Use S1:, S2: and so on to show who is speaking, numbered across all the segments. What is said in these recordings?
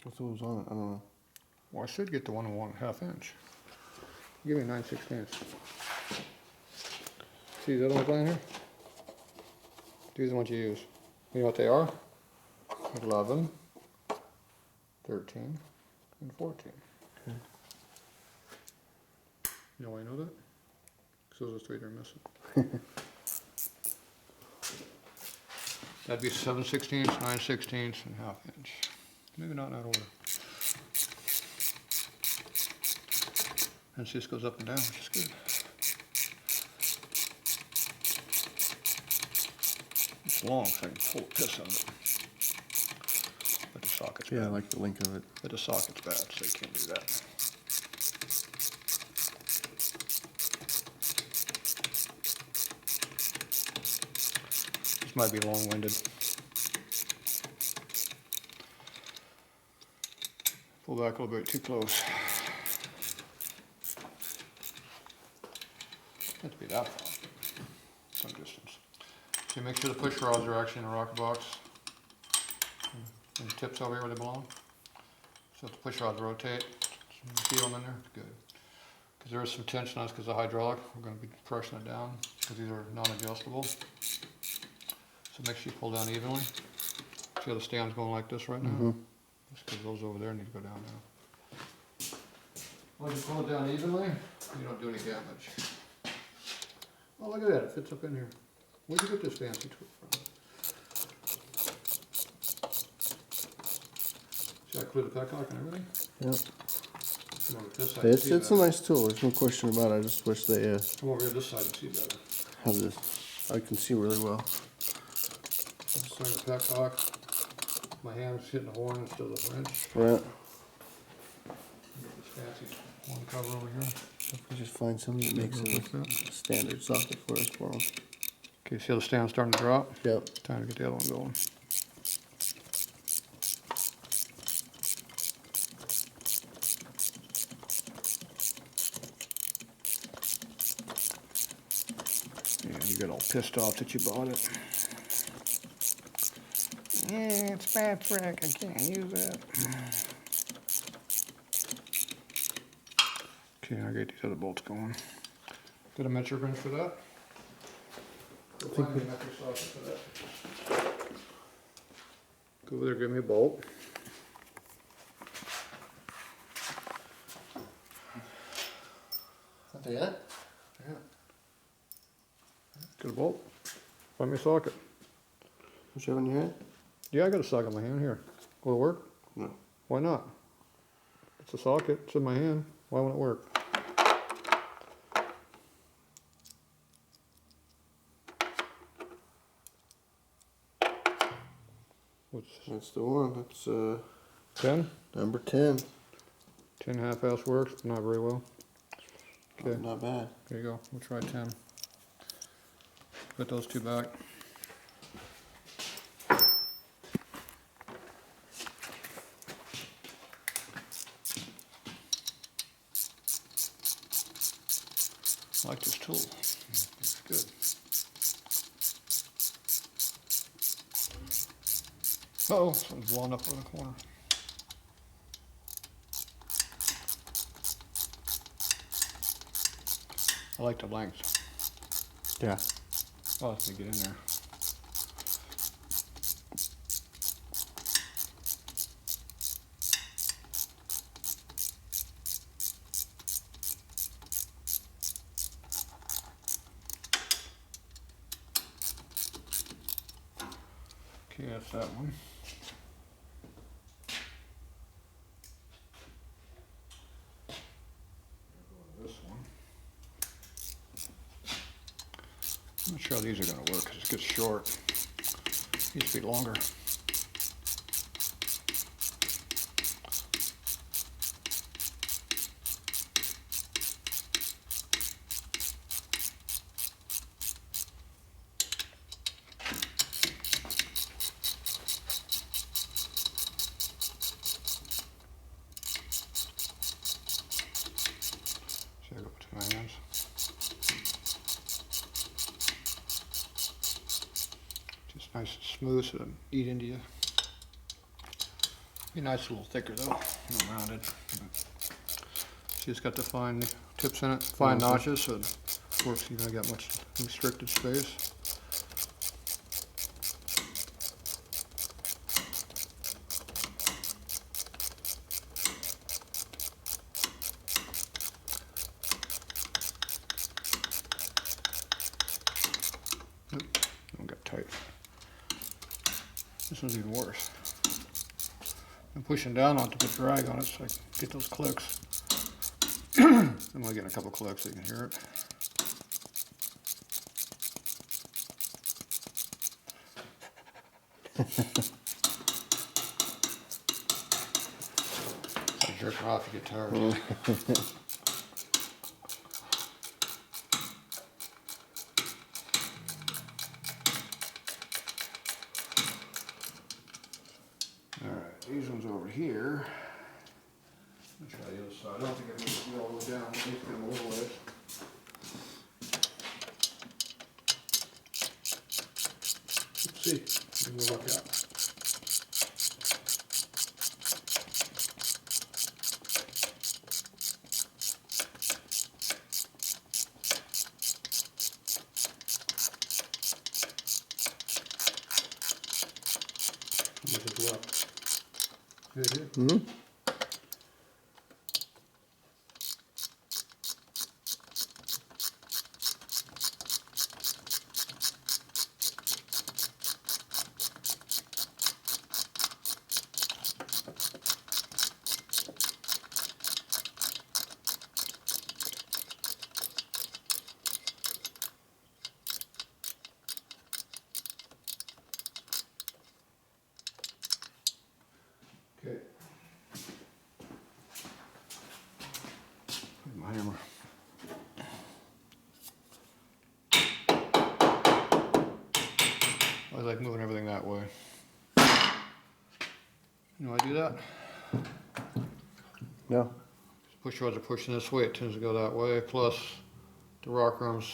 S1: That's what was on it. I don't know.
S2: Well, I should get the 1 1/2 inch. Give me 9/16. See these other ones laying here? These are the ones you use. You know what they are? 11, 13, and 14.
S1: Okay.
S2: You know why I know that? Because those are the 3 they're missing. That'd be 7/16, 9/16, and 1/2 inch. Maybe not in that order. And see, this goes up and down, which is good. It's long, so I can pull the piss out of it. But the socket's bad.
S1: Yeah, I like the link of it.
S2: But the socket's bad, so you can't do that. This might be long-winded. Pull back a little bit too close. Have to be that far. Some distance. So make sure the push rods are actually in the rocker box. And the tips over here where they belong. So if the push rods rotate, feel them in there, good. Because there is some tension on this because of hydraulic. We're going to be pressing it down because these are non-adjustable. So make sure you pull down evenly. See how the stand's going like this right now?
S1: Mm-hmm.
S2: Just because those over there need to go down now. Once you pull it down evenly, you don't do any damage. Oh, look at that, it fits up in here. Where'd you get this fancy tool from? See, I clear the petcock and everything?
S1: Yep.
S2: Come over this side, you see
S1: It's a
S2: better.
S1: nice tool. There's no question about it. I just wish they
S2: Come over here this side, you see better.
S1: have this. I can see really well.
S2: This side of the petcock. My hand's hitting the horn instead of the wrench.
S1: Right.
S2: Get this fancy horn cover over here.
S1: If we just find something that makes it a standard socket for us for them.
S2: Okay, see how the stand's starting to drop?
S1: Yep.
S2: Time to get the other one going. Yeah, you get all pissed off that you bought it. Yeah, it's bad trick, I can't use it. Okay, I get these other bolts going. Got a metric wrench for that? Go find me a metric socket for that. Go over there, give me a bolt.
S1: Not there yet?
S2: Yeah. Get a bolt. Find me a socket.
S1: What you have in your hand?
S2: Yeah, I got a socket in my hand here. Will it work?
S1: No.
S2: Why not? It's a socket, it's in my hand. Why won't it work? What's
S1: That's the one. That's
S2: 10?
S1: number 10.
S2: 10 half-ass works, but not very well. Okay,
S1: Not bad.
S2: there you go. We'll try 10. Put those two back. I like this tool. It's good. Uh-oh, something's blowing up in the corner. I like the length.
S1: Yeah.
S2: Oh, let me get in there. Okay, that's that one. This one. I'm not sure how these are going to work because it gets short. Needs to be longer. See, I go between my hands. Just nice and smooth so it doesn't eat into you. Be nice, a little thicker though, not rounded. So you just got to find the tips in it, fine notches, so it works. You don't got much restricted space. Got tight. This one's even worse. I'm pushing down on it to put drag on it so I can get those clicks. I'm only getting a couple clicks so you can hear it. So jerking off, you get tired. Alright, these ones over here. I'll try the other side. I don't think I need to do all the way down. I need to get them a little ways. Let's see. Maybe we'll look out. This is what? Good here?
S1: Mm-hmm.
S2: Okay. My hammer. I like moving everything that way. You know why I do that?
S1: No.
S2: Push rods are pushing this way, it tends to go that way. Plus, the rock arms,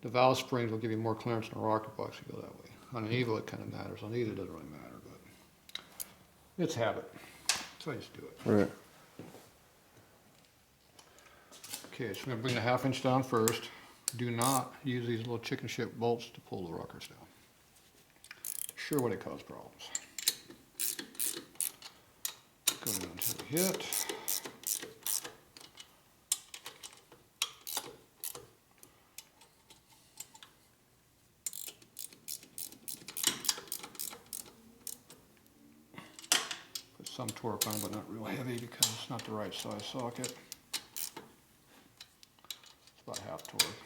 S2: the valve springs will give you more clearance in a rocket box to go that way. On an Evo, it kind of matters. On either, it doesn't really matter, but it's habit. So I just do it.
S1: Right.
S2: Okay, so I'm going to bring the 1/2 inch down first. Do not use these little chicken shaped bolts to pull the rockers down. Sure would it cause problems. Go down until we hit. Put some torque on, but not real heavy because it's not the right size socket. It's about 1/2 torque.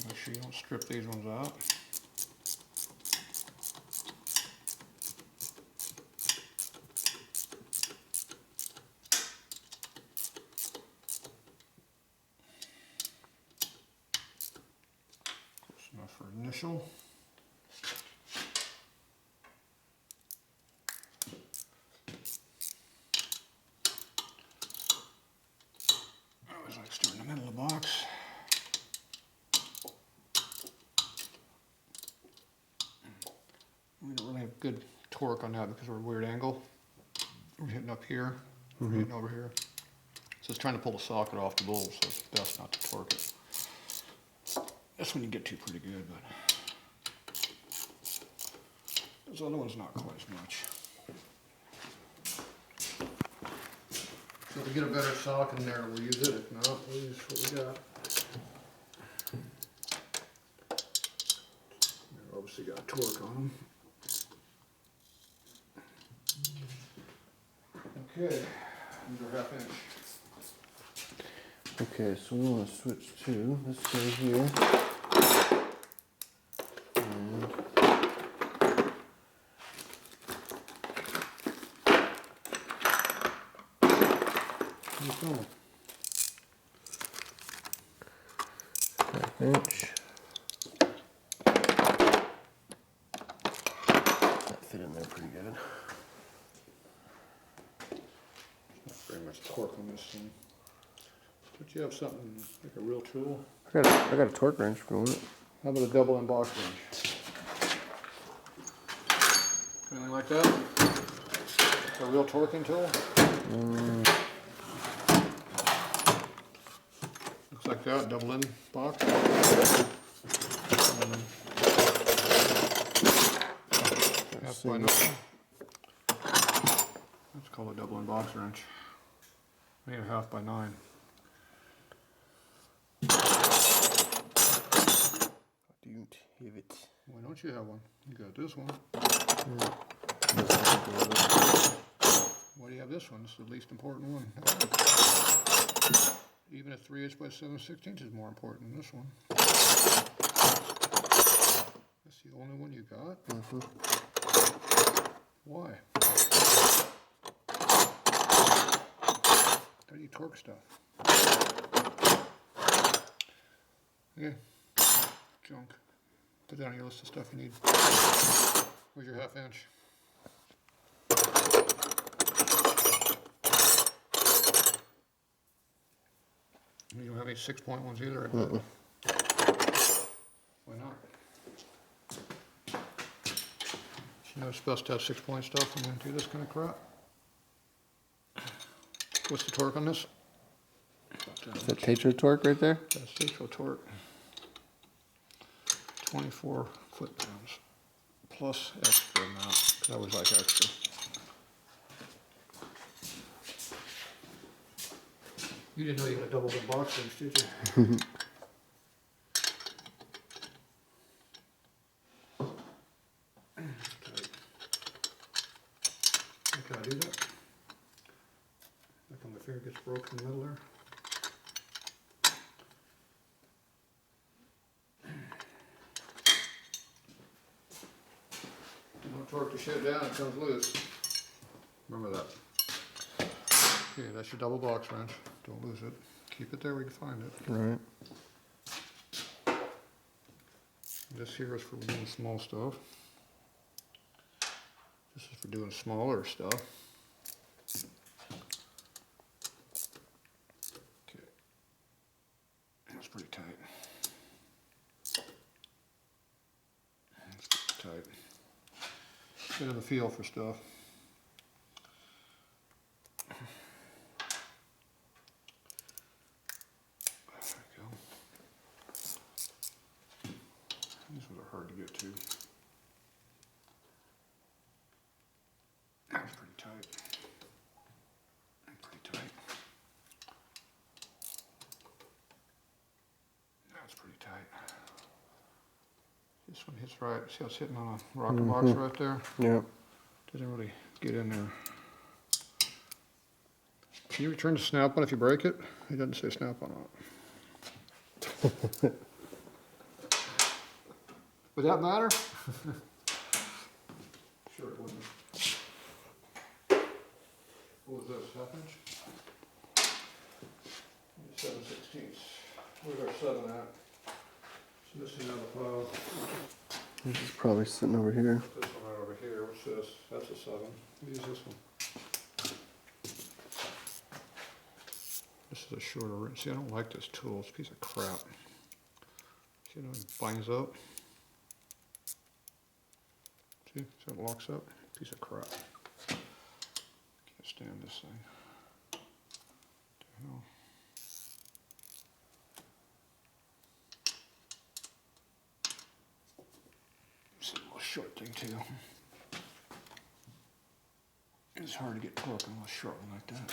S2: Make sure you don't strip these ones out. Close enough for initial. I always like starting in the middle of the box. We don't really have good torque on that because we're at a weird angle. We're hitting up here, we're hitting over here. So it's trying to pull the socket off the bowl, so it's best not to torque it. That's when you get to pretty good, but those other ones not quite as much. So if we get a better socket in there, we'll use it. If not, we'll use what we got. They're obviously got a torque on them. Okay, under 1/2 inch.
S1: Okay, so we want to switch to this guy here. And keep going. 1/2 inch. That fit in there pretty good.
S2: Bring too much torque on this thing. Don't you have something like a real tool?
S1: I got a torque wrench if you want it.
S2: How about a double end box wrench? Anything like that? A real torquing tool? Looks like that, double end box. Half by 9. That's called a double end box wrench. Made a 1/2 by 9.
S1: Don't have it.
S2: Why don't you have one? You got this one. Why do you have this one? It's the least important one. Even a 3/8 by 7/16 is more important than this one. That's the only one you got? Why? How do you torque stuff? Okay. Junk. Put that on your list of stuff you need. Where's your 1/2 inch? You don't have any 6-point either, I bet. Why not? You know it's best to have 6-point stuff and then do this kind of crap. What's the torque on this?
S1: Is that Tatro torque right there?
S2: That's Tatro torque. 24 foot-pounds plus extra amount, because I always like extra. You didn't know you had a double bed box wrench, did you? Can I do that? Look how my finger gets broken in the middle there. Don't torque the shit down, it comes loose. Remember that. Okay, that's your double box wrench. Don't lose it. Keep it there where you can find it.
S1: Right.
S2: This here is for doing small stuff. This is for doing smaller stuff. Okay. That's pretty tight. That's pretty tight. Get in the feel for stuff. These ones are hard to get to. That's pretty tight. Pretty tight. That's pretty tight. This one hits right. See how it's hitting on a rocker box right there?
S1: Yeah.
S2: Doesn't really get in there. Can you return the snap on if you break it? It doesn't say snap on it. Would that matter? Sure it wouldn't. What was this, 1/2 inch? 7/16. Where's our 7 at? It's missing out of the file.
S1: This is probably sitting over here.
S2: Put this one right over here. What's this? That's a 7. Use this one. This is a shorter wrench. See, I don't like this tool. It's a piece of crap. See how it binds up? See how it locks up? Piece of crap. Can't stand this thing. What the hell? It's a little short thing too. It's hard to get torque on a little short one like that.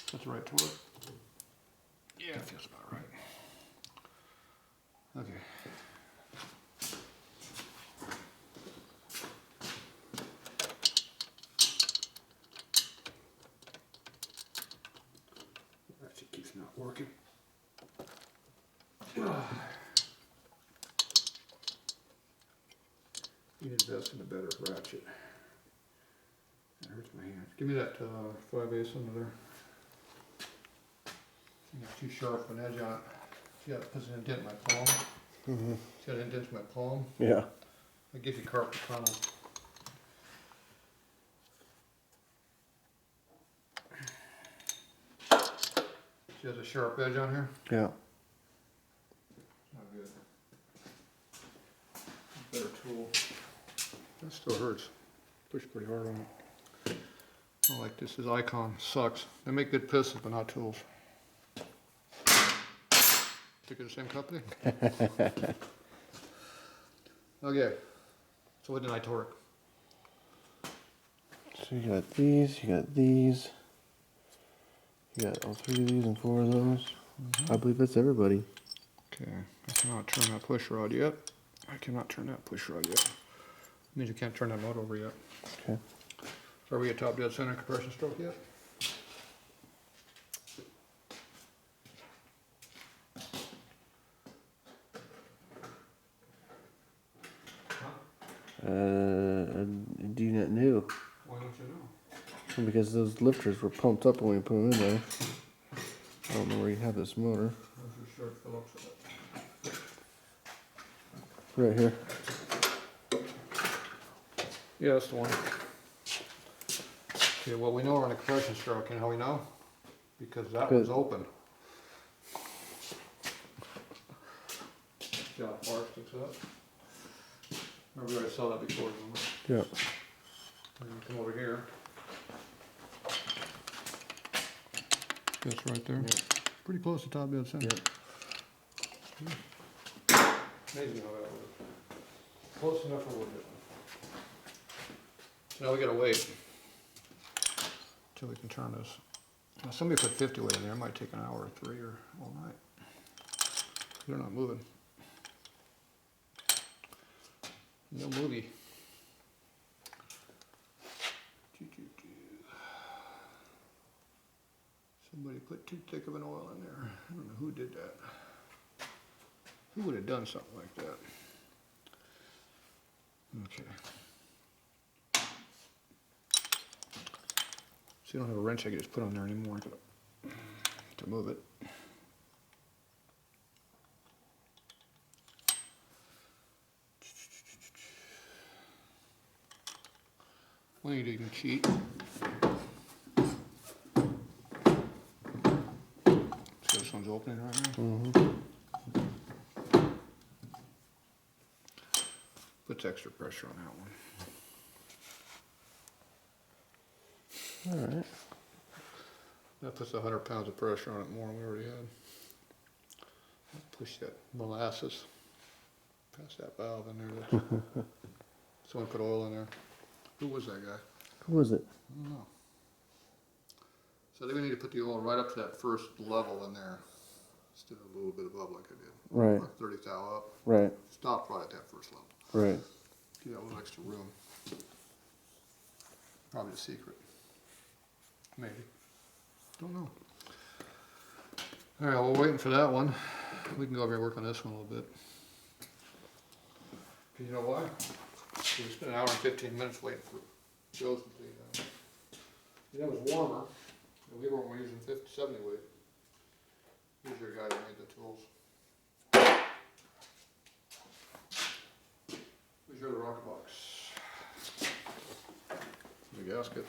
S2: Is that the right torque? Yeah, it feels about right. Okay. Ratchet keeps not working. You invest in a better ratchet. That hurts my hand. Give me that 5/8 under there. You got too sharp an edge on it. See how it puts an indent in my palm? See how it indents my palm?
S1: Yeah.
S2: It gives you carpal tunnel. See, there's a sharp edge on here.
S1: Yeah.
S2: Not good. Better tool. That still hurts. Push pretty hard on it. I like this. This Icon sucks. They make good pistols, but not tools. Think of the same company? Okay. So what did I torque?
S1: So you got these, you got these. You got all 3 of these and 4 of those. I believe that's everybody.
S2: Okay. I cannot turn that push rod yet. I cannot turn that push rod yet. Means you can't turn that motor over yet.
S1: Okay.
S2: So are we at top dead center compression stroke yet?
S1: Do you not know?
S2: Why don't you know?
S1: Because those lifters were pumped up when we put them in there. I don't know where you have this motor.
S2: Where's your shirt Phillips?
S1: Right here.
S2: Yeah, that's the one. Okay, well, we know we're on a compression stroke. You know how we know? Because that was open. See how far it sticks up? Remember we already saw that before, remember?
S1: Yeah.
S2: And you come over here. That's right there.
S1: Yeah.
S2: Pretty close to top dead center.
S1: Yeah.
S2: Amazing how that works. Close enough for wood. So now we gotta wait until we can turn this. Now somebody put 50 weight in there. It might take an hour or 3 or all night. They're not moving. No movie. Somebody put too thick of an oil in there. I don't know who did that. Who would have done something like that? Okay. So you don't have a wrench I can just put on there anymore to move it. Well, you can cheat. So this one's opening right now.
S1: Mm-hmm.
S2: Puts extra pressure on that one.
S1: All right.
S2: That puts 100 pounds of pressure on it more than we already had. Push that molasses past that valve in there. Someone put oil in there. Who was that guy?
S1: Who was it?
S2: I don't know. So I think we need to put the oil right up to that first level in there, instead of a little bit above like I did.
S1: Right.
S2: 30 thou up.
S1: Right.
S2: Stop right at that first level.
S1: Right.
S2: Get that little extra room. Probably a secret. Maybe. Don't know. All right, well, we're waiting for that one. We can go over and work on this one a little bit. You know why? We spent an hour and 15 minutes waiting for Joe's to bleed out. And it was warmer, and we weren't using 50, 70 weight. Here's your guy that made the tools. Here's your rock box. The gasket.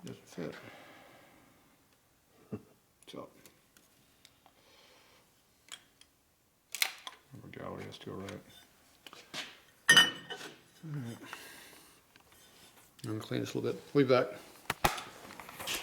S2: Doesn't fit. So. Remember, gallery has to go right. All right. I'm gonna clean this a little bit. We'll be back.